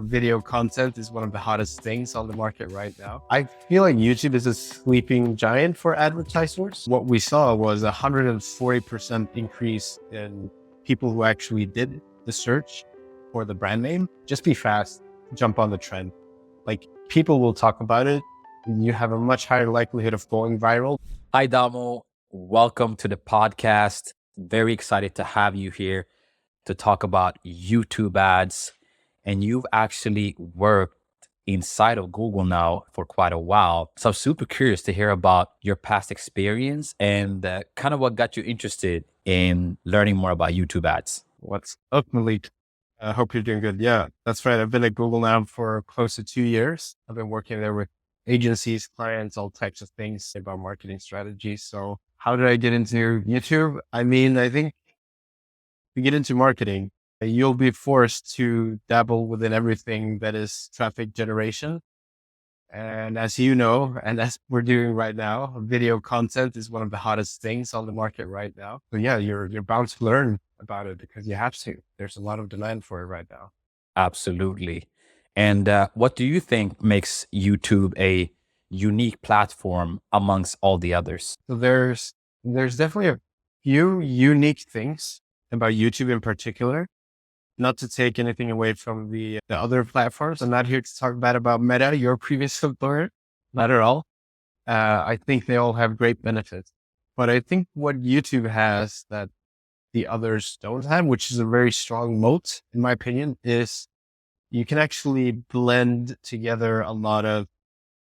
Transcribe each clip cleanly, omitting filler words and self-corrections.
Video content is one of the hottest things on the market right now. I feel like YouTube is a sleeping giant for advertisers. What we saw was 140% increase in people who actually did the search for the brand name. Just be fast, jump on the trend. Like, people will talk about it. You have a much higher likelihood of going viral. Hi, Damo. Welcome to the podcast. Very excited to have you here to talk about YouTube ads. And you've actually worked inside of Google now for quite a while. So I'm super curious to hear about your past experience and kind of what got you interested in learning more about YouTube ads. What's up, Malick? I hope you're doing good. Yeah, that's right. I've been at Google now for close to 2 years. I've been working there with agencies, clients, all types of things about marketing strategies. So how did I get into YouTube? I mean, I think to get into marketing, you'll be forced to dabble within everything that is traffic generation. And as you know, and as we're doing right now, video content is one of the hottest things on the market right now. So yeah, you're bound to learn about it because you have to. There's a lot of demand for it right now. Absolutely. And what do you think makes YouTube a unique platform amongst all the others? So there's definitely a few unique things about YouTube in particular. Not to take anything away from the other platforms. I'm not here to talk bad about Meta, your previous employer, not at all. I think they all have great benefits. But I think what YouTube has that the others don't have, which is a very strong moat, in my opinion, is you can actually blend together a lot of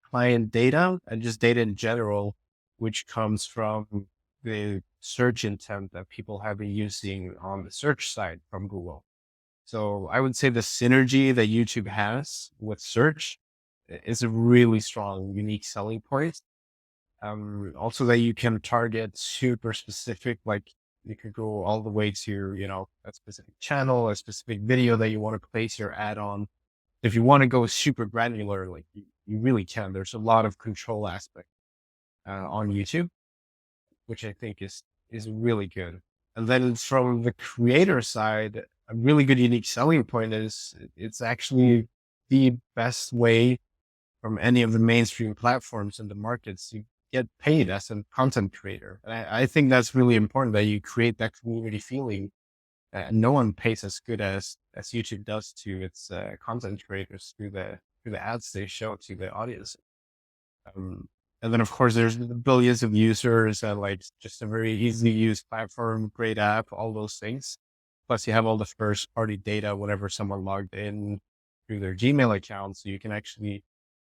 client data and just data in general, which comes from the search intent that people have been using on the search side from Google. So I would say the synergy that YouTube has with search is a really strong, unique selling point. Also that you can target super specific, like you could go all the way to, a specific channel, a specific video that you want to place your ad on. If you want to go super granular, like you really can. There's a lot of control aspect on YouTube, which I think is really good. And then from the creator side, a really good unique selling point is it's actually the best way from any of the mainstream platforms in the markets to get paid as a content creator. And I think that's really important that you create that community feeling. No one pays as good as YouTube does to its content creators through the ads they show to the audience. And then, of course, there's billions of users and like just a very easy to use platform, great app, all those things. Plus, you have all the first party data whenever someone logged in through their Gmail account. So you can actually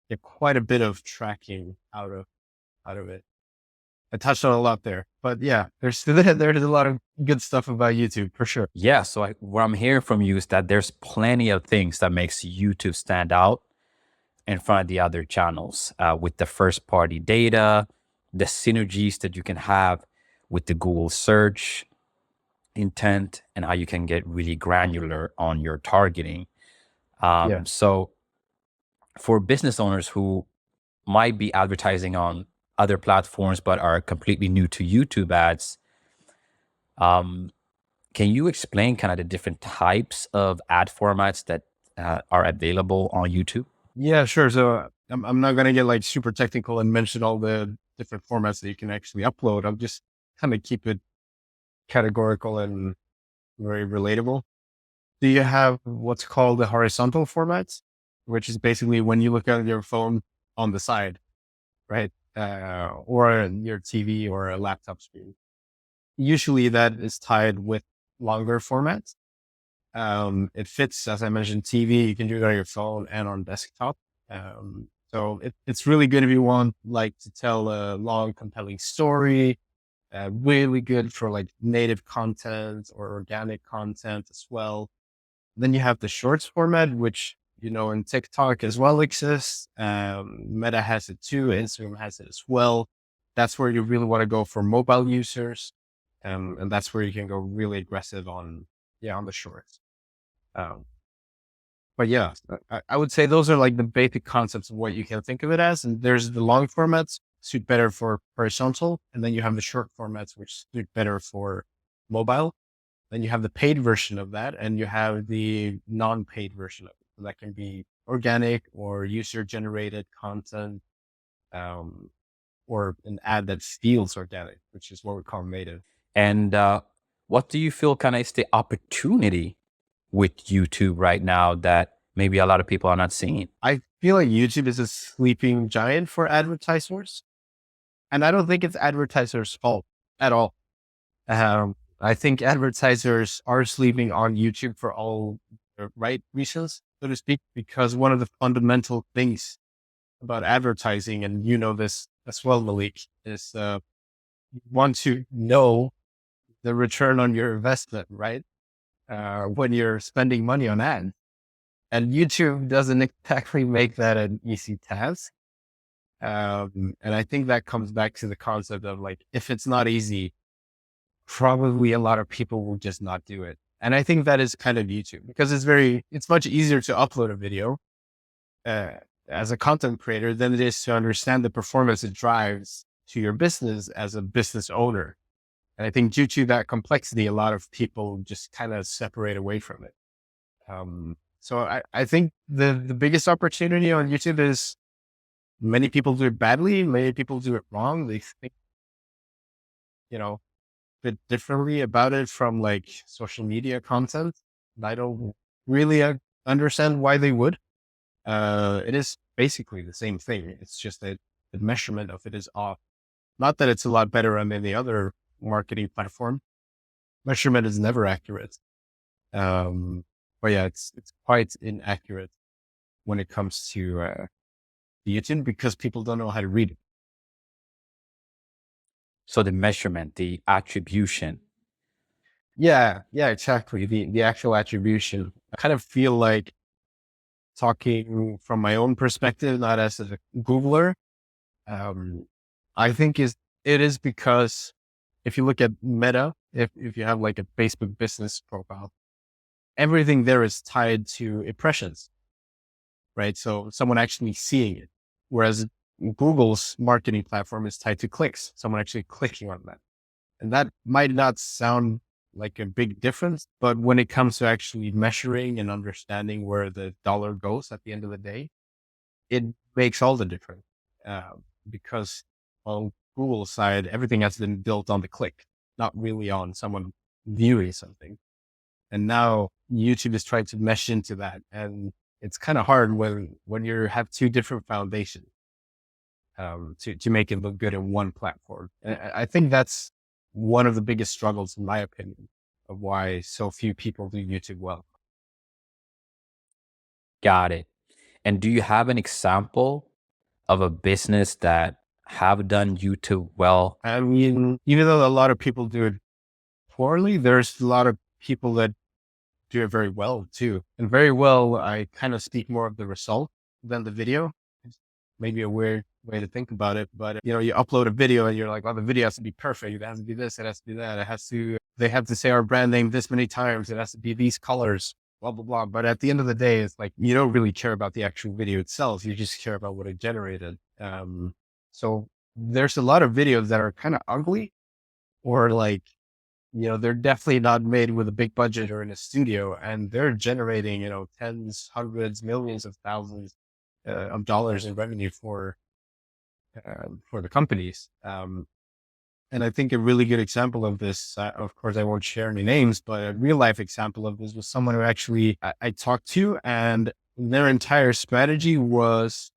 get quite a bit of tracking out of it. I touched on a lot there, but yeah, there's a lot of good stuff about YouTube for sure. Yeah, so what I'm hearing from you is that there's plenty of things that makes YouTube stand out in front of the other channels with the first party data, the synergies that you can have with the Google search intent, and how you can get really granular on your targeting. Yeah. So for business owners who might be advertising on other platforms but are completely new to YouTube ads, can you explain kind of the different types of ad formats that are available on YouTube? Yeah, sure. So I'm not going to get like super technical and mention all the different formats that you can actually upload. I'll just kind of keep it categorical and very relatable. Do you have what's called the horizontal formats, which is basically when you look at your phone on the side, right? Or your TV or a laptop screen. Usually that is tied with longer formats. It fits, as I mentioned, TV. You can do it on your phone and on desktop. So it's really good if you want like to tell a long, compelling story. Really good for like native content or organic content as well. Then you have the shorts format, which, in TikTok as well exists. Meta has it too. Instagram has it as well. That's where you really want to go for mobile users. And that's where you can go really aggressive on the shorts. But yeah, I would say those are like the basic concepts of what you can think of it as. And there's the long formats suit better for horizontal. And then you have the short formats, which suit better for mobile. Then you have the paid version of that and you have the non-paid version of it. That can be organic or user generated content, um, or an ad that feels organic, which is what we call native. And what do you feel kind of is the opportunity with YouTube right now that maybe a lot of people are not seeing? I feel like YouTube is a sleeping giant for advertisers, and I don't think it's advertisers' fault at all. I think advertisers are sleeping on YouTube for all the right reasons, so to speak, because one of the fundamental things about advertising, and you know this as well, Malik, is you want to know the return on your investment, right? When you're spending money on ads. And YouTube doesn't exactly make that an easy task. And I think that comes back to the concept of like, if it's not easy, probably a lot of people will just not do it. And I think that is kind of YouTube because it's much easier to upload a video uh, as a content creator than it is to understand the performance it drives to your business as a business owner. And I think due to that complexity, a lot of people just kind of separate away from it. So I think the biggest opportunity on YouTube is many people do it badly. Many people do it wrong. They think, a bit differently about it from like social media content. I don't really understand why they would. It is basically the same thing. It's just that the measurement of it is off. Not that it's a lot better on any other marketing platform. Measurement is never accurate. But yeah, it's quite inaccurate when it comes to YouTube because people don't know how to read it. So the measurement, the attribution. Yeah, exactly. The actual attribution. I kind of feel like talking from my own perspective, not as a Googler. I think it is because if you look at Meta, if you have like a Facebook business profile, everything there is tied to impressions, right? So someone actually seeing it. Whereas Google's marketing platform is tied to clicks, someone actually clicking on that. And that might not sound like a big difference, but when it comes to actually measuring and understanding where the dollar goes at the end of the day, it makes all the difference. Because on Google's side, everything has been built on the click, not really on someone viewing something. And now YouTube is trying to mesh into that. And it's kind of hard when you have two different foundations to make it look good in one platform. And I think that's one of the biggest struggles, in my opinion, of why so few people do YouTube well. Got it. And do you have an example of a business that have done YouTube well? I mean, even though a lot of people do it poorly, there's a lot of people that do it very well too. And very well, I kind of speak more of the result than the video. It's maybe a weird way to think about it, but you upload a video and you're like, well, the video has to be perfect. It has to be this, it has to be that. They have to say our brand name this many times. It has to be these colors, blah, blah, blah. But at the end of the day, it's like, you don't really care about the actual video itself. You just care about what it generated. So there's a lot of videos that are kind of ugly or like, they're definitely not made with a big budget or in a studio, and they're generating, tens, hundreds, millions of thousands of dollars in revenue for the companies. And I think a really good example of this, of course, I won't share any names, but a real life example of this was someone who actually I talked to, and their entire strategy was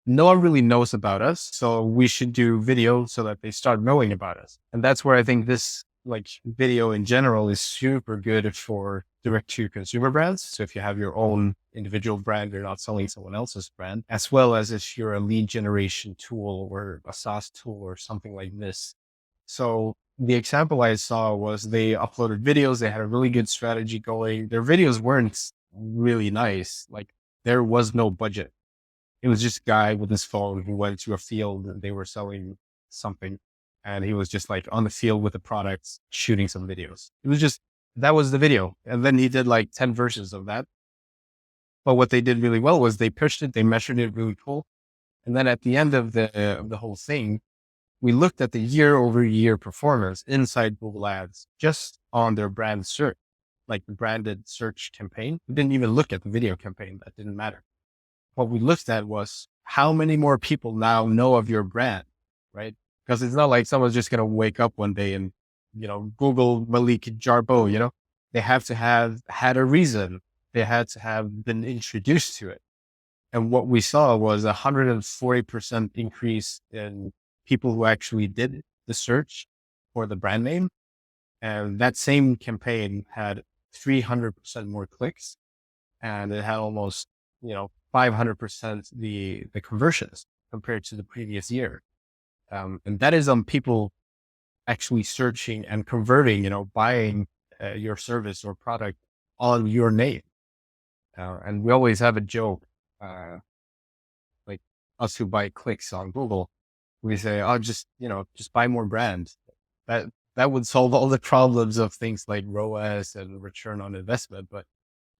no one really knows about us, so we should do video so that they start knowing about us. And that's where I think this like video in general is super good for direct to consumer brands. So if you have your own individual brand, you're not selling someone else's brand, as well as if you're a lead generation tool or a SaaS tool or something like this. So the example I saw was they uploaded videos. They had a really good strategy going. Their videos weren't really nice. Like there was no budget. It was just a guy with his phone who went to a field and they were selling something. And he was just like on the field with the products, shooting some videos. That was the video. And then he did like 10 versions of that. But what they did really well was they pushed it, they measured it really cool. And then at the end of the whole thing, we looked at the year over year performance inside Google Ads, just on their brand search. like branded search campaign. We didn't even look at the video campaign. That didn't matter. What we looked at was how many more people now know of your brand, right? Because it's not like someone's just going to wake up one day and, Google Malick Jarboh, they have to have had a reason. They had to have been introduced to it. And what we saw was 140% increase in people who actually did the search for the brand name. And that same campaign had 300% more clicks, and it had almost, 500% the conversions compared to the previous year. And that is on people actually searching and converting, buying your service or product on your name. And we always have a joke, like us who buy clicks on Google, we say, oh, just buy more brands. That would solve all the problems of things like ROAS and return on investment. But,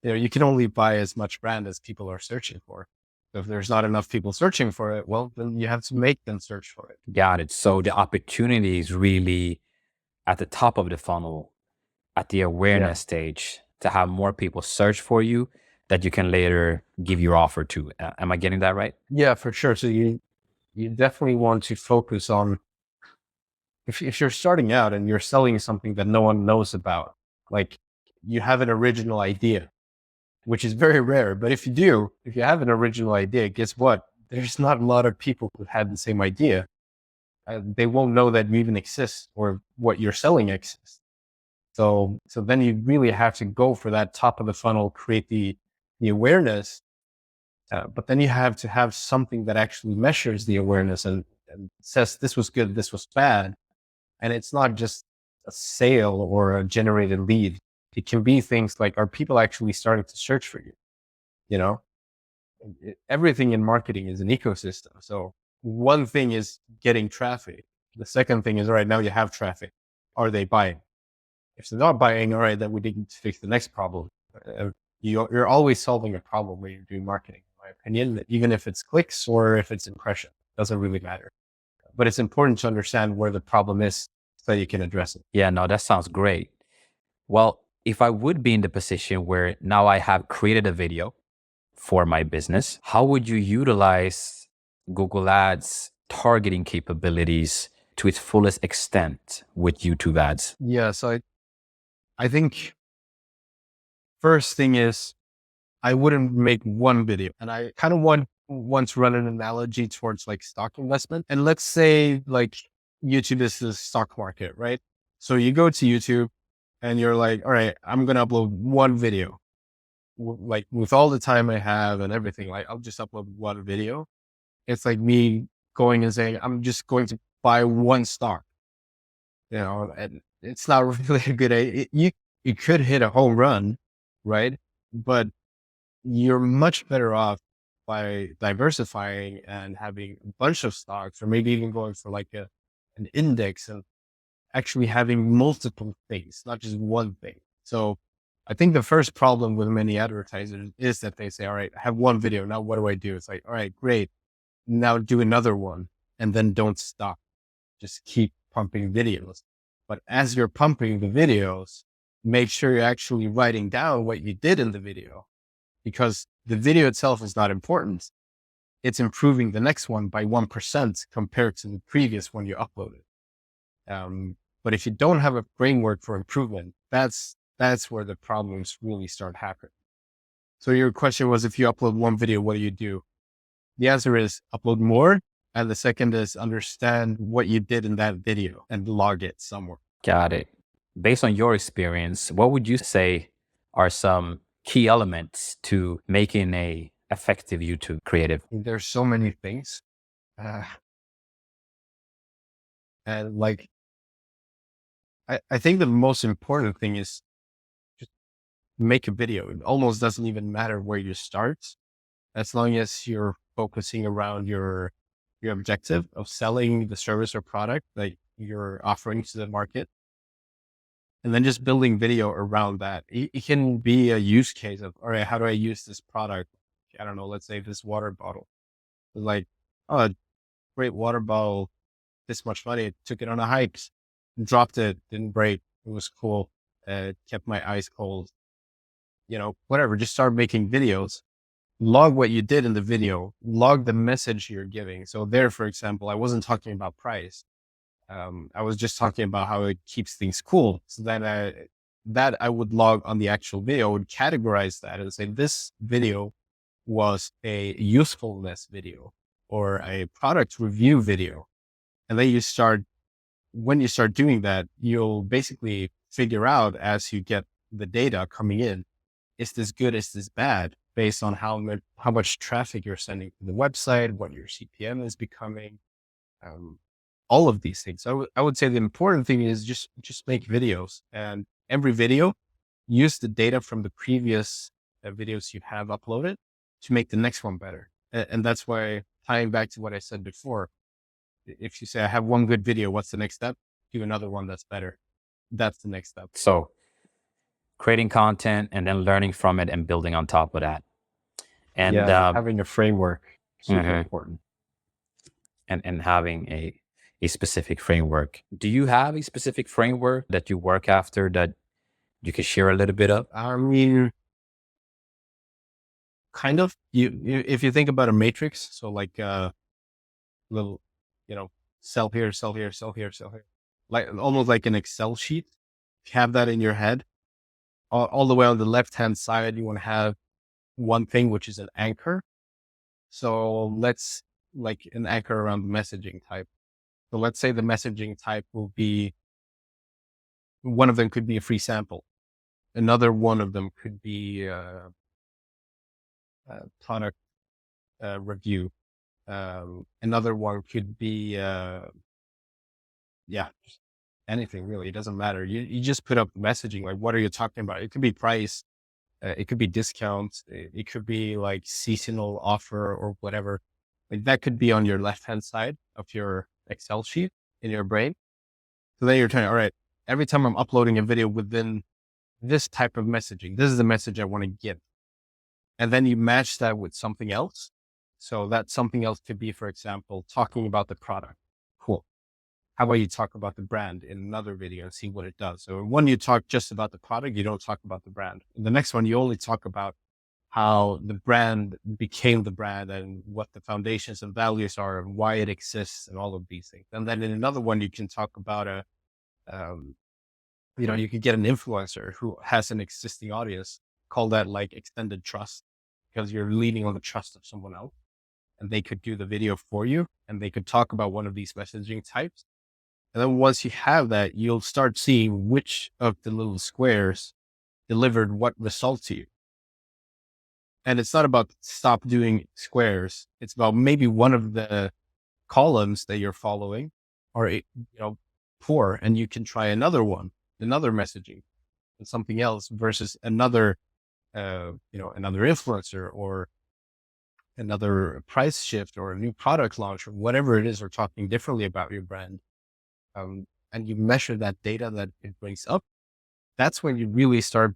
you can only buy as much brand as people are searching for. So if there's not enough people searching for it, well, then you have to make them search for it. Got it. So the opportunity is really at the top of the funnel, at the awareness stage, to have more people search for you that you can later give your offer to. Am I getting that right? Yeah, for sure. So you definitely want to focus on, if you're starting out and you're selling something that no one knows about, like you have an original idea, which is very rare. But if you have an original idea, guess what? There's not a lot of people who had the same idea. They won't know that you even exist or what you're selling exists. So then you really have to go for that top of the funnel, create the awareness. But then you have to have something that actually measures the awareness and says, this was good, this was bad. And it's not just a sale or a generated lead. It can be things like, are people actually starting to search for you? Everything in marketing is an ecosystem. So one thing is getting traffic. The second thing is, all right, now you have traffic. Are they buying? If they're not buying, all right, then we need to fix the next problem. You're always solving a problem when you're doing marketing, in my opinion, even if it's clicks or if it's impression, doesn't really matter. But it's important to understand where the problem is so you can address it. Yeah, no, that sounds great. Well, if I would be in the position where now I have created a video for my business, how would you utilize Google Ads targeting capabilities to its fullest extent with YouTube ads? Yeah, so I think first thing is I wouldn't make one video. And I kind of want to run an analogy towards like stock investment. And let's say like YouTube is the stock market, right? So you go to YouTube and you're like, all right, I'm going to upload one video. Like with all the time I have and everything, like I'll just upload one video. It's like me going and saying, I'm just going to buy one stock, and it's not really a good idea. You could hit a home run, right? But you're much better off by diversifying and having a bunch of stocks, or maybe even going for like an index and actually having multiple things, not just one thing. So I think the first problem with many advertisers is that they say, all right, I have one video. Now what do I do? It's like, all right, great. Now do another one, and then don't stop. Just keep pumping videos. But as you're pumping the videos, make sure you're actually writing down what you did in the video, because the video itself is not important. It's improving the next one by 1% compared to the previous one you uploaded. But if you don't have a framework for improvement, that's where the problems really start happening. So your question was, if you upload one video, what do you do? The answer is upload more. And the second is understand what you did in that video and log it somewhere. Got it. Based on your experience, what would you say are some key elements to making a effective YouTube creative? There's so many things. And like, I think the most important thing is just make a video. It almost doesn't even matter where you start, as long as you're focusing around your objective of selling the service or product that you're offering to the market. And then just building video around that. It can be a use case of, all right, how do I use this product? I don't know, let's say this water bottle. Like, oh, great water bottle, this much money. Took it on a hike, dropped it, didn't break. It was cool. Kept my ice cold. whatever, just start making videos, log what you did in the video, log the message you're giving. So there, for example, I wasn't talking about price. I was just talking about how it keeps things cool. So then that I would log on the actual video, I would categorize that and say, this video was a usefulness video or a product review video. And then when you start doing that, you'll basically figure out as you get the data coming in, is this good? Is this bad? Based on how much traffic you're sending to the website, what your CPM is becoming, all of these things. I would say the important thing is just make videos, and every video, use the data from the previous videos you have uploaded to make the next one better. And that's why, tying back to what I said before, if you say, I have one good video, what's the next step? Do another one that's better. That's the next step. So creating content and then learning from it and building on top of that. And having a framework, super important. And having a specific framework. Do you have a specific framework that you work after that you can share a little bit of? I mean, kind of. If you think about a matrix, so like little, sell here, sell here, sell here, sell here, like almost like an Excel sheet. Have that in your head. All the way on the left-hand side, you want to have one thing, which is an anchor. So let's like an anchor around the messaging type. So let's say the messaging type will be, one of them could be a free sample. Another one of them could be a product review. Another one could be, just anything really. It doesn't matter. You just put up messaging. Like, what are you talking about? It could be price. It could be discounts. It could be like seasonal offer or whatever. Like that could be on your left-hand side of your Excel sheet in your brain. So then you're trying, all right, every time I'm uploading a video within this type of messaging, this is the message I want to give. And then you match that with something else. So that something else could be, for example, talking about the product. Cool. How about you talk about the brand in another video and see what it does? So in one, you talk just about the product. You don't talk about the brand. In the next one, you only talk about how the brand became the brand and what the foundations and values are and why it exists and all of these things. And then in another one, you can talk about you could get an influencer who has an existing audience, call that like extended trust, because you're leaning on the trust of someone else, and they could do the video for you and they could talk about one of these messaging types. And then once you have that, you'll start seeing which of the little squares delivered what result to you. And it's not about stop doing squares. It's about maybe one of the columns that you're following are, poor, and you can try another one, another messaging and something else versus another, another influencer or another price shift or a new product launch or whatever it is, or talking differently about your brand. And you measure that data that it brings up. That's when you really start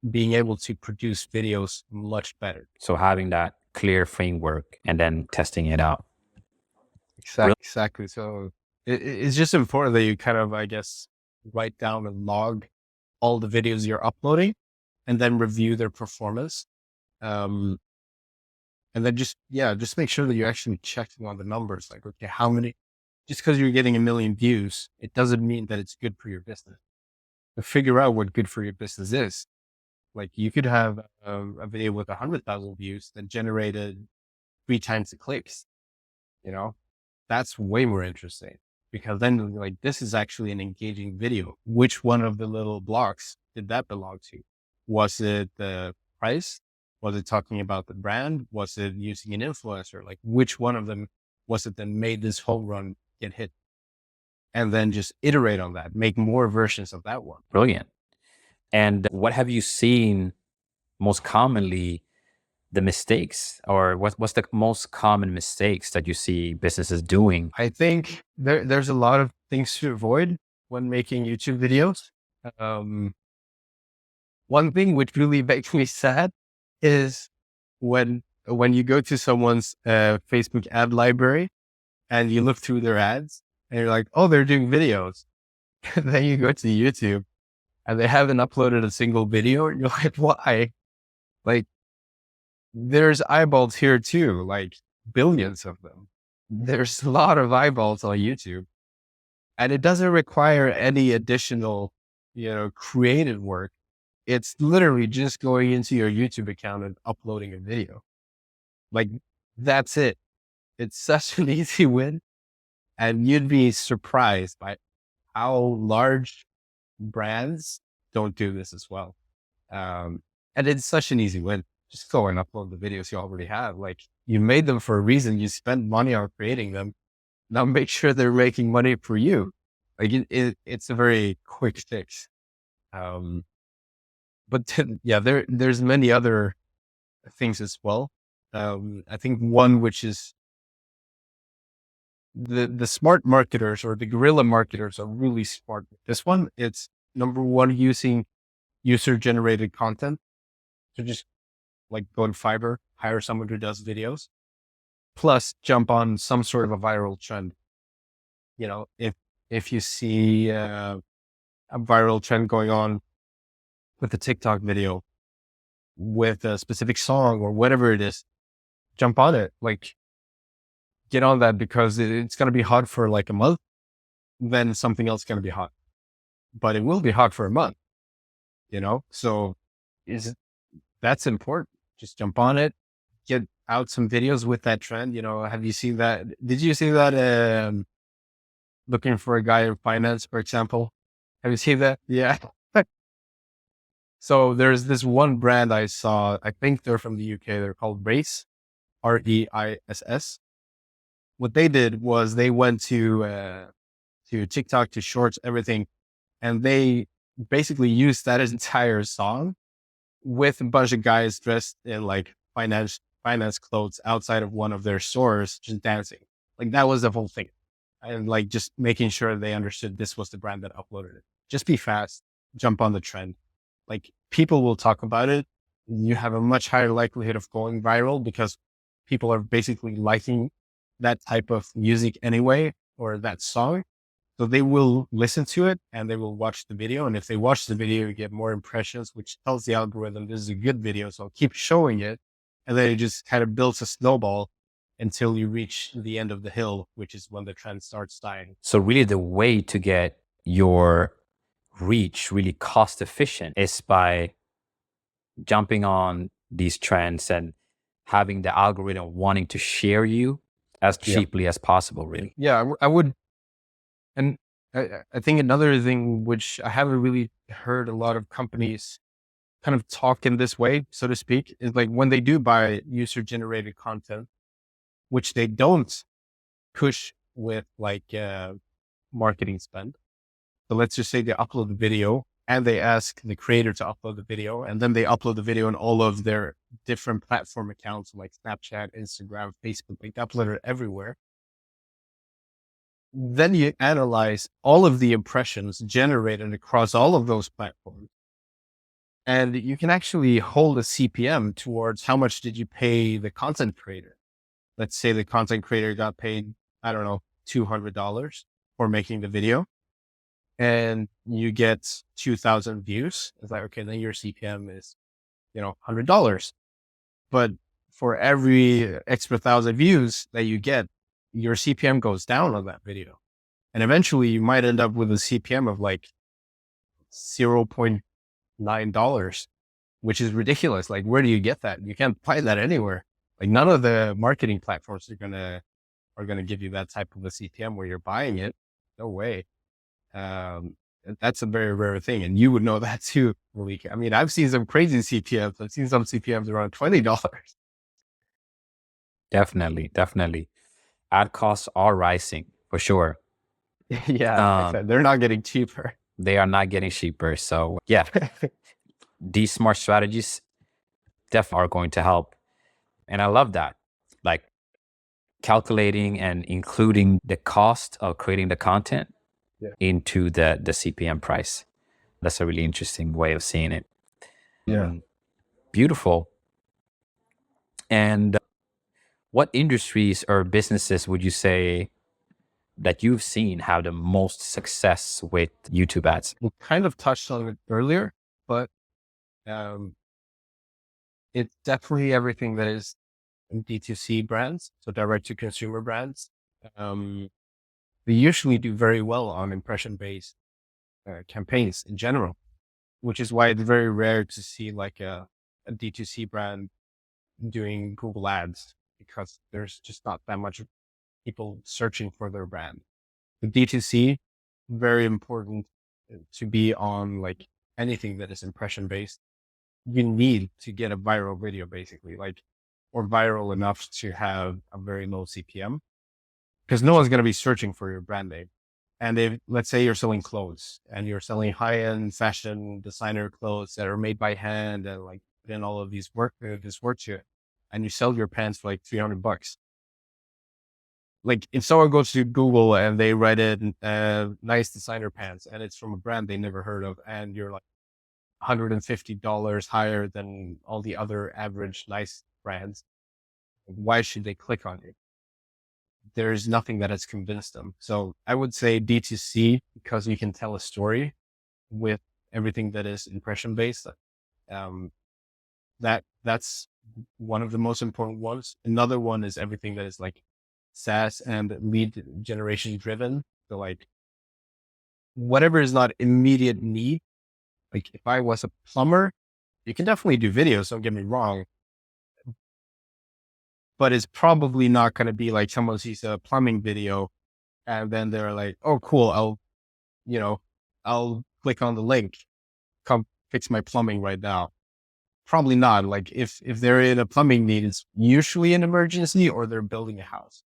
being able to produce videos much better. So having that clear framework and then testing it out. Exactly. So it's just important that you kind of, I guess, write down and log all the videos you're uploading and then review their performance. And then just make sure that you're actually checking on the numbers. Like, okay, how many, just because you're getting 1 million views, it doesn't mean that it's good for your business. To figure out what good for your business is. Like you could have a video with 100,000 views that generated 3 times the clicks, that's way more interesting, because then like, this is actually an engaging video. Which one of the little blocks did that belong to? Was it the price? Was it talking about the brand? Was it using an influencer? Like which one of them was it that made this home run get hit? And then just iterate on that, make more versions of that one. Brilliant. And what have you seen most commonly, the mistakes, or what's the most common mistakes that you see businesses doing? I think there's a lot of things to avoid when making YouTube videos. One thing which really makes me sad is when you go to someone's Facebook ad library and you look through their ads and you're like, oh, they're doing videos. And then you go to YouTube and they haven't uploaded a single video. And you're like, why? Like, there's eyeballs here too, like billions of them. There's a lot of eyeballs on YouTube, and it doesn't require any additional, creative work. It's literally just going into your YouTube account and uploading a video. Like, that's it. It's such an easy win. And you'd be surprised by how large brands don't do this as well. And it's such an easy win. Just go and upload the videos you already have. Like, you made them for a reason. You spent money on creating them. Now make sure they're making money for you. Like, it's a very quick fix. But then, yeah, there's many other things as well. I think one, which is the smart marketers or the guerrilla marketers are really smart. This one, it's number one, using user generated content. So just like go to Fiverr, hire someone who does videos, plus jump on some sort of a viral trend. If you see a viral trend going on with a TikTok video with a specific song or whatever it is, jump on it. Like, get on that, because it's going to be hot for like a month. Then something else is going to be hot, but it will be hot for a month, So that's important. Just jump on it, get out some videos with that trend. Have you seen that? Did you see that? Looking for a guy in finance, for example. Have you seen that? Yeah. So there's this one brand I saw. I think they're from the UK. They're called Race, Reiss. What they did was they went to TikTok, to Shorts, everything, and they basically used that entire song with a bunch of guys dressed in like finance clothes outside of one of their stores, just dancing. Like, that was the whole thing. And like, just making sure they understood this was the brand that uploaded it. Just be fast, jump on the trend. Like, people will talk about it. You have a much higher likelihood of going viral because people are basically liking that type of music anyway, or that song. So they will listen to it and they will watch the video. And if they watch the video, you get more impressions, which tells the algorithm this is a good video. So I'll keep showing it. And then it just kind of builds a snowball until you reach the end of the hill, which is when the trend starts dying. So really the way to get your reach really cost efficient is by jumping on these trends and having the algorithm wanting to share you as cheaply as possible, really. Yeah, I would. And I think another thing, which I haven't really heard a lot of companies kind of talk in this way, so to speak, is like when they do buy user generated content, which they don't push with like marketing spend. So let's just say they upload the video and they ask the creator to upload the video, and then they upload the video on all of their different platform accounts like Snapchat, Instagram, Facebook, like upload it everywhere. Then you analyze all of the impressions generated across all of those platforms. And you can actually hold a CPM towards how much did you pay the content creator. Let's say the content creator got paid, I don't know, $200 for making the video, and you get 2,000 views. It's like, okay, then your CPM is, $100. But for every extra 1,000 views that you get, your CPM goes down on that video. And eventually you might end up with a CPM of like $0.9, which is ridiculous. Like, where do you get that? You can't find that anywhere. Like, none of the marketing platforms are gonna give you that type of a CPM where you're buying it. No way. That's a very rare thing. And you would know that too, Malick. I mean, I've seen some crazy CPMs. I've seen some CPMs around $20. Definitely. Ad costs are rising for sure. Yeah, they're not getting cheaper. They are not getting cheaper. So yeah, these smart strategies definitely are going to help. And I love that. Like, calculating and including the cost of creating the content into the CPM price. That's a really interesting way of seeing it. Yeah. Beautiful. And what industries or businesses would you say that you've seen have the most success with YouTube ads? We kind of touched on it earlier, but It's definitely everything that is D2C brands, so direct to consumer brands. Um, they usually do very well on impression based campaigns in general, which is why it's very rare to see like a D2C brand doing Google ads, because there's just not that much people searching for their brand. The D2C, very important to be on like anything that is impression based. You need to get a viral video basically, like, or viral enough to have a very low CPM, because no one's going to be searching for your brand name. And if, let's say you're selling clothes and you're selling high-end fashion designer clothes that are made by hand and like put in all of these this work to it, and you sell your pants for like $300. Like if someone goes to Google and they write in nice designer pants and it's from a brand they never heard of, and you're like $150 higher than all the other average nice brands, why should they click on you? There's nothing that has convinced them. So I would say D2C, because you can tell a story with everything that is impression based. Um, that's one of the most important ones. Another one is everything that is like SaaS and lead generation driven. So like whatever is not immediate need. Like if I was a plumber, you can definitely do videos, don't get me wrong, but it's probably not going to be like someone sees a plumbing video and then they're like, oh, cool. I'll click on the link, come fix my plumbing right now. Probably not. Like if they're in a plumbing need, it's usually an emergency or they're building a house.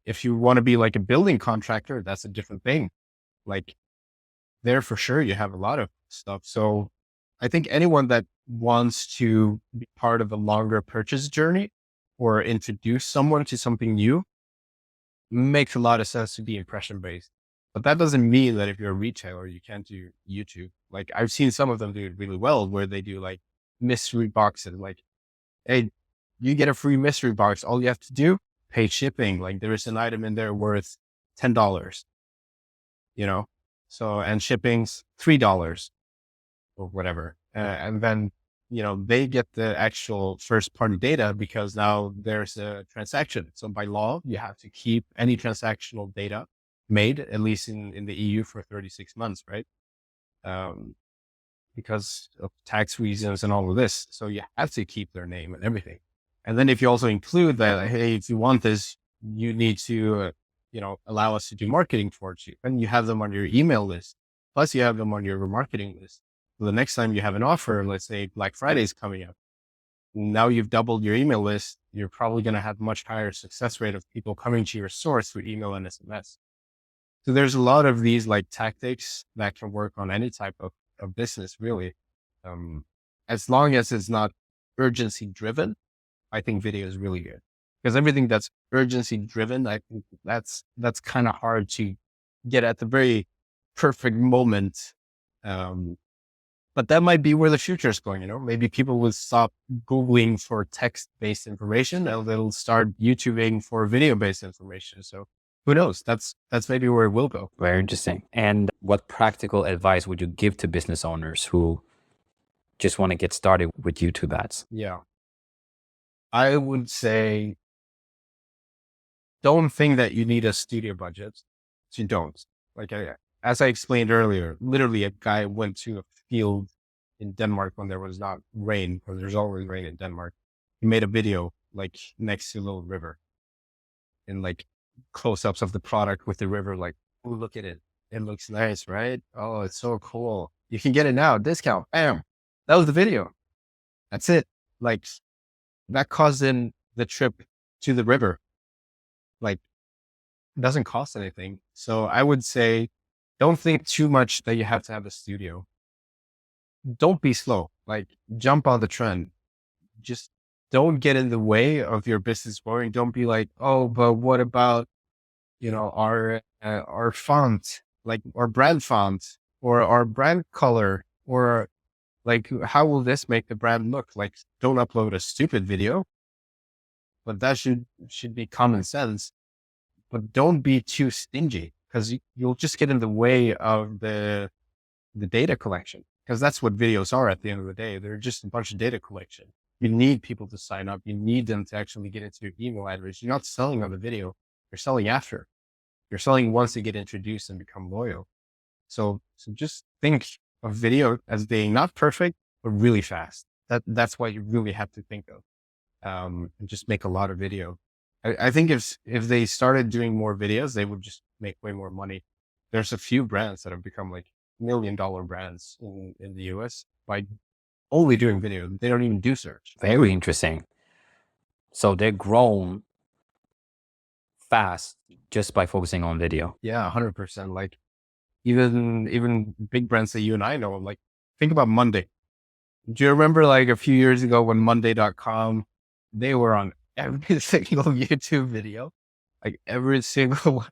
If you want to be like a building contractor, that's a different thing. Like there for sure, you have a lot of stuff. So I think anyone that wants to be part of a longer purchase journey or introduce someone to something new makes a lot of sense to be impression based. But that doesn't mean that if you're a retailer, you can't do YouTube. Like I've seen some of them do it really well, where they do like mystery boxes. Like, hey, you get a free mystery box. All you have to do, pay shipping. Like there is an item in there worth $10, you know? So, and shipping's $3 or whatever. And then, they get the actual first party data because now there's a transaction. So by law, you have to keep any transactional data made, at least in the EU, for 36 months, right? Because of tax reasons and all of this. So you have to keep their name and everything. And then if you also include that, hey, if you want this, you need to, allow us to do marketing for you. And you have them on your email list. Plus you have them on your marketing list. So the next time you have an offer, let's say Black Friday is coming up, now you've doubled your email list. You're probably going to have much higher success rate of people coming to your source through email and SMS. So there's a lot of these like tactics that can work on any type of business, really. As long as it's not urgency driven, I think video is really good, because everything that's urgency driven, I think that's kind of hard to get at the very perfect moment. But that might be where the future is going. Maybe people will stop Googling for text based information and they'll start YouTubing for video based information. So who knows? That's maybe where it will go. Very interesting. And what practical advice would you give to business owners who just want to get started with YouTube ads? Yeah. I would say, don't think that you need a studio budget. You don't. Like, as I explained earlier, literally a guy went to a field in Denmark when there was not rain, because there's always rain in Denmark. He made a video like next to a little river, and like close-ups of the product with the river. Like, oh, look at it. It looks nice, right? Oh, it's so cool. You can get it now. Discount. Bam. That was the video. That's it. Like, that caused in the trip to the river. Like, it doesn't cost anything. So I would say, don't think too much that you have to have a studio. Don't be slow. Like, jump on the trend. Just don't get in the way of your business growing. Don't be like, oh, but what about, our font, like our brand font or our brand color, or like, how will this make the brand look? Like, don't upload a stupid video, but that should be common sense. But don't be too stingy, because you'll just get in the way of the data collection. because that's what videos are at the end of the day. They're just a bunch of data collection. You need people to sign up. You need them to actually get into your email address. You're not selling on the video. You're selling after. You're selling once they get introduced and become loyal. So just think of video as being not perfect, but really fast. That's what you really have to think of. And just make a lot of video. I think if they started doing more videos, they would just make way more money. There's a few brands that have become like $1 million brands in the US by only doing video. They don't even do search. Very interesting. So they're grown fast just by focusing on video. Yeah, 100%. Like even big brands that you and I know, like think about Monday. Do you remember like a few years ago when Monday.com, they were on every single YouTube video, like every single one.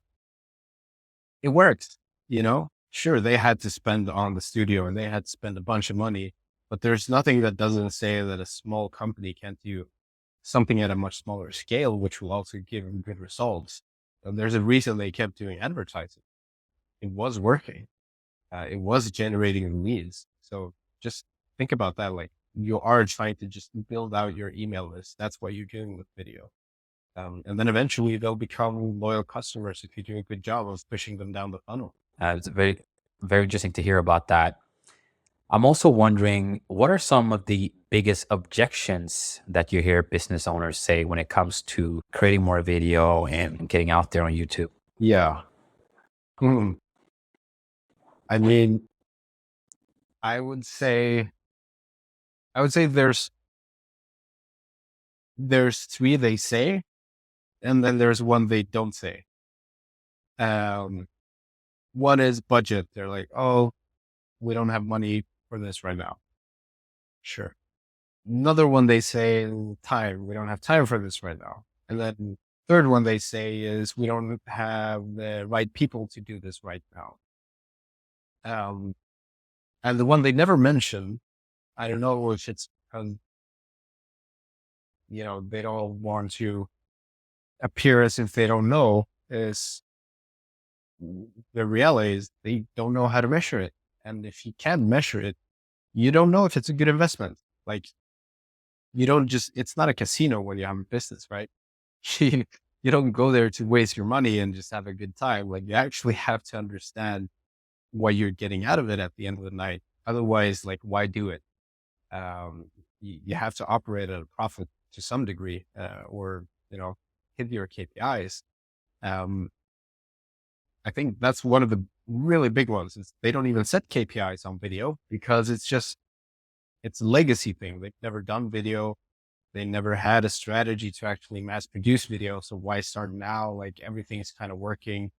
It works, you know? Sure, they had to spend on the studio and they had to spend a bunch of money, but there's nothing that doesn't say that a small company can't do something at a much smaller scale, which will also give them good results. And there's a reason they kept doing advertising. It was working. It was generating leads. So just think about that. Like you are trying to just build out your email list. That's what you're doing with video. And then eventually they'll become loyal customers if you do a good job of pushing them down the funnel. It's very, very interesting to hear about that. I'm also wondering, what are some of the biggest objections that you hear business owners say when it comes to creating more video and getting out there on YouTube? Yeah. I mean, I would say there's three they say, and then there's one they don't say. One is budget. They're like, oh, we don't have money for this right now. Sure. Another one they say time. We don't have time for this right now. And then third one they say is we don't have the right people to do this right now. And the one they never mention, I don't know if it's because, they don't want to appear as if they don't know, is the reality is they don't know how to measure it. And if you can't measure it, you don't know if it's a good investment. Like you don't it's not a casino when you have a business, right? You don't go there to waste your money and just have a good time. Like you actually have to understand what you're getting out of it at the end of the night. Otherwise, like, why do it? You have to operate at a profit to some degree, or, hit your KPIs. I think that's one of the really big ones is they don't even set KPIs on video because it's a legacy thing. They've never done video. They never had a strategy to actually mass produce video. So why start now? Like everything is kind of working.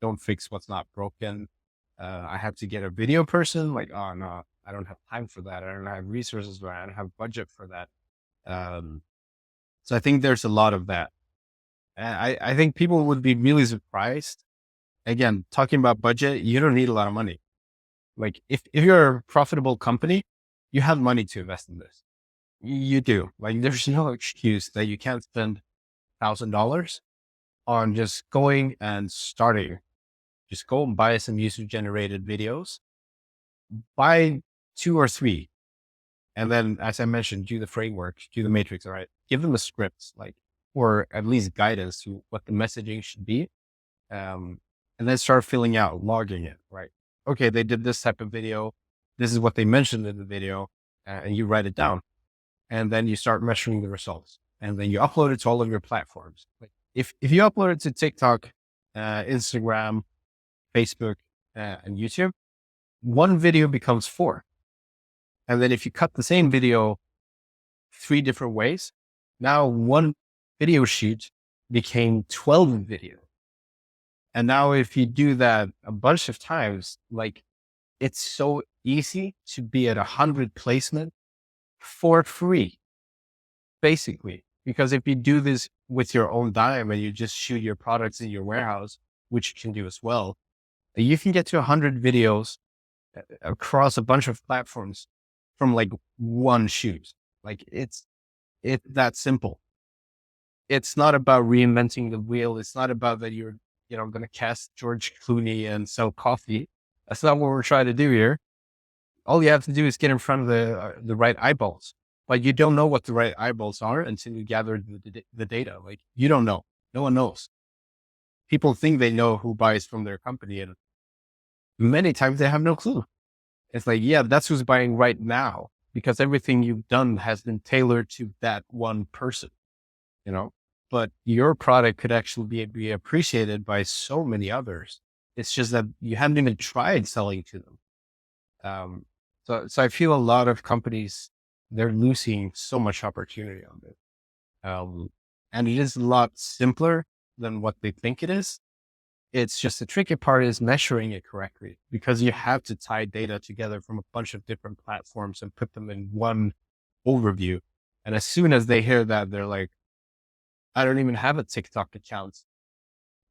Don't fix what's not broken. I have to get a video person. Like, oh no, I don't have time for that. I don't have resources for that. I don't have budget for that. So I think there's a lot of that. And I think people would be really surprised. Again, talking about budget, you don't need a lot of money. Like if you're a profitable company, you have money to invest in this. You do. Like there's no excuse that you can't spend $1,000 on just going and starting. Just go and buy some user generated videos, buy 2 or 3. And then, as I mentioned, do the framework, do the matrix. All right. Give them a script, or at least guidance to what the messaging should be. And then start filling out, logging it, right? Okay. They did this type of video. This is what they mentioned in the video, and you write it down. And then you start measuring the results, and then you upload it to all of your platforms. Like if you upload it to TikTok, Instagram, Facebook, and YouTube, one video becomes 4. And then if you cut the same video 3 different ways, now one video shoot became 12 videos. And now if you do that a bunch of times, like it's so easy to be at 100 placement for free, basically. Because if you do this with your own dime and you just shoot your products in your warehouse, which you can do as well, you can get to 100 videos across a bunch of platforms from like one shoot. Like it's that simple. It's not about reinventing the wheel. It's not about that you're, going to cast George Clooney and sell coffee. That's not what we're trying to do here. All you have to do is get in front of the right eyeballs. But you don't know what the right eyeballs are until you gather the data. Like, you don't know. No one knows. People think they know who buys from their company, and many times they have no clue. It's like, yeah, that's who's buying right now, because everything you've done has been tailored to that one person, you know, but your product could actually be appreciated by so many others. It's just that you haven't even tried selling to them. So I feel a lot of companies, they're losing so much opportunity on it. And it is a lot simpler than what they think it is. It's just the tricky part is measuring it correctly, because you have to tie data together from a bunch of different platforms and put them in one overview. And as soon as they hear that, they're like, I don't even have a TikTok account.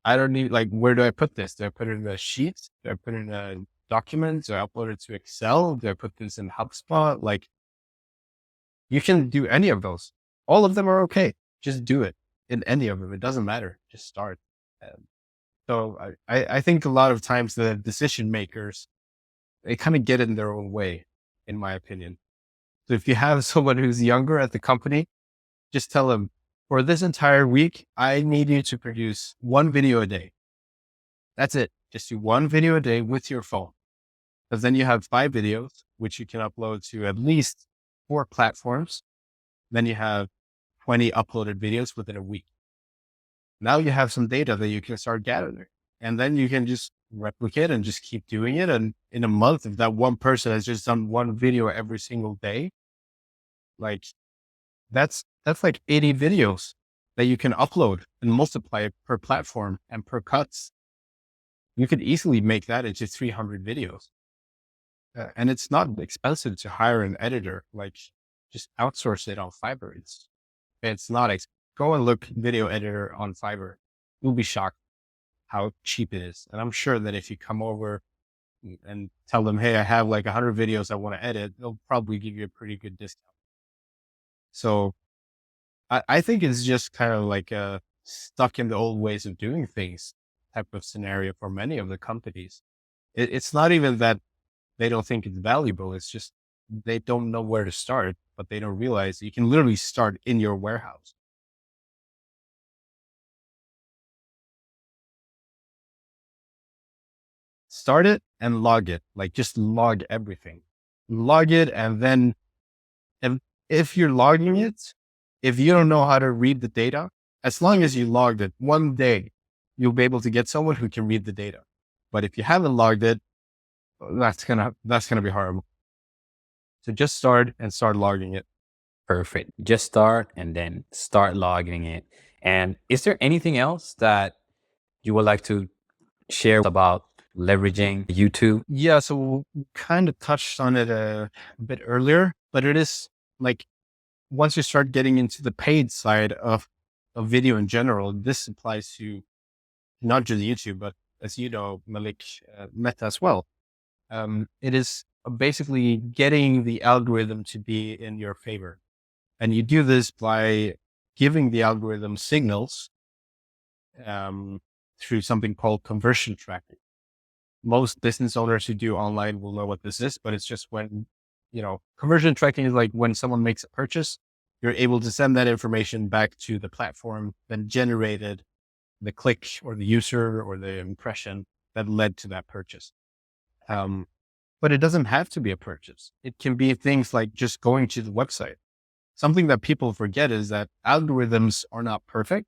I don't need, like, where do I put this? Do I put it in a sheet? Do I put it in a document? Do I upload it to Excel? Do I put this in HubSpot? Like, you can do any of those. All of them are okay. Just do it in any of them. It doesn't matter. Just start. So I think a lot of times the decision makers, they kind of get in their own way, in my opinion. So if you have someone who's younger at the company, just tell them, for this entire week, I need you to produce one video a day. That's it. Just do one video a day with your phone. Because then you have 5 videos, which you can upload to at least 4 platforms. Then you have 20 uploaded videos within a week. Now you have some data that you can start gathering, and then you can just replicate and just keep doing it. And in a month, if that one person has just done one video every single day, like that's like 80 videos that you can upload and multiply per platform and per cuts. You could easily make that into 300 videos. And it's not expensive to hire an editor. Like, just outsource it on Fiverr. It's not go and look video editor on Fiverr. You'll be shocked how cheap it is. And I'm sure that if you come over and tell them, hey, I have like 100 videos I want to edit, they'll probably give you a pretty good discount. So I think it's just kind of like a stuck in the old ways of doing things type of scenario for many of the companies. It's not even that they don't think it's valuable. It's just they don't know where to start, but they don't realize you can literally start in your warehouse. Start it and log it. Like, just log everything. Log it, and then if you're logging it, if you don't know how to read the data, as long as you logged it, one day you'll be able to get someone who can read the data. But if you haven't logged it, that's gonna be horrible. So just start logging it. Perfect. Just start and then start logging it. And is there anything else that you would like to share about leveraging YouTube? Yeah, so we kind of touched on it a bit earlier, but it is like, once you start getting into the paid side of video in general, this applies to not just YouTube, but, as you know, Malick, Meta as well. It is basically getting the algorithm to be in your favor. And you do this by giving the algorithm signals through something called conversion tracking. Most business owners who do online will know what this is, but it's just when, conversion tracking is like when someone makes a purchase, you're able to send that information back to the platform that generated the click or the user or the impression that led to that purchase. But it doesn't have to be a purchase. It can be things like just going to the website. Something that people forget is that algorithms are not perfect.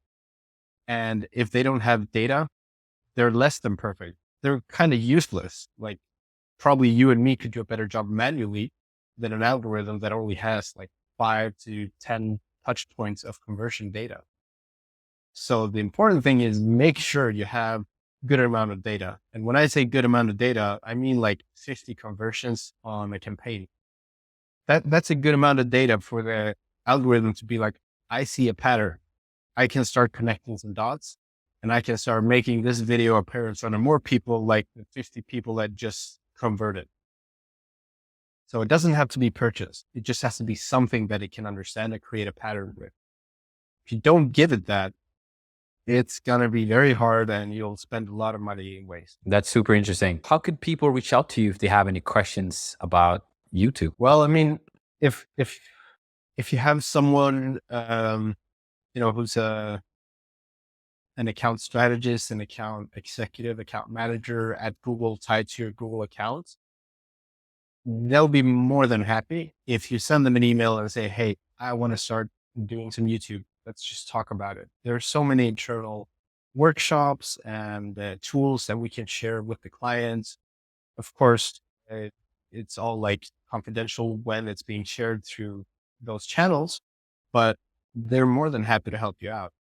And if they don't have data, they're less than perfect. They're kind of useless. Like, probably you and me could do a better job manually than an algorithm that only has like 5 to 10 touch points of conversion data. So the important thing is make sure you have good amount of data. And when I say good amount of data, I mean like 50 conversions on a campaign. That's a good amount of data for the algorithm to be like, I see a pattern. I can start connecting some dots, and I can start making this video appear in front of more people, like the 50 people that just converted. So it doesn't have to be purchased. It just has to be something that it can understand and create a pattern with. If you don't give it that, it's going to be very hard and you'll spend a lot of money in waste. That's super interesting. How could people reach out to you if they have any questions about YouTube? Well, I mean, if you have someone who's an account strategist, an account executive, account manager at Google tied to your Google account, they'll be more than happy if you send them an email and say, hey, I want to start doing some YouTube. Let's just talk about it. There are so many internal workshops and tools that we can share with the clients. Of course, it's all like confidential when it's being shared through those channels, but they're more than happy to help you out.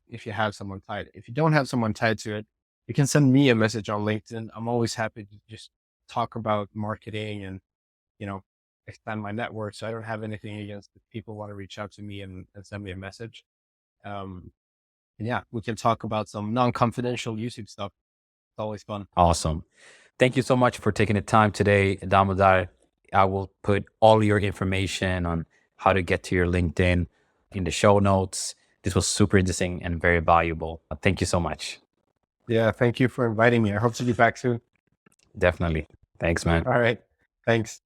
If you have someone tied. If you don't have someone tied to it, you can send me a message on LinkedIn. I'm always happy to just talk about marketing and, expand my network. So I don't have anything against if people want to reach out to me and send me a message. And yeah, we can talk about some non-confidential YouTube stuff. It's always fun. Awesome. Thank you so much for taking the time today, Damodar. I will put all your information on how to get to your LinkedIn in the show notes. This was super interesting and very valuable. Thank you so much. Yeah, thank you for inviting me. I hope to be back soon. Definitely. Thanks, man. All right. Thanks.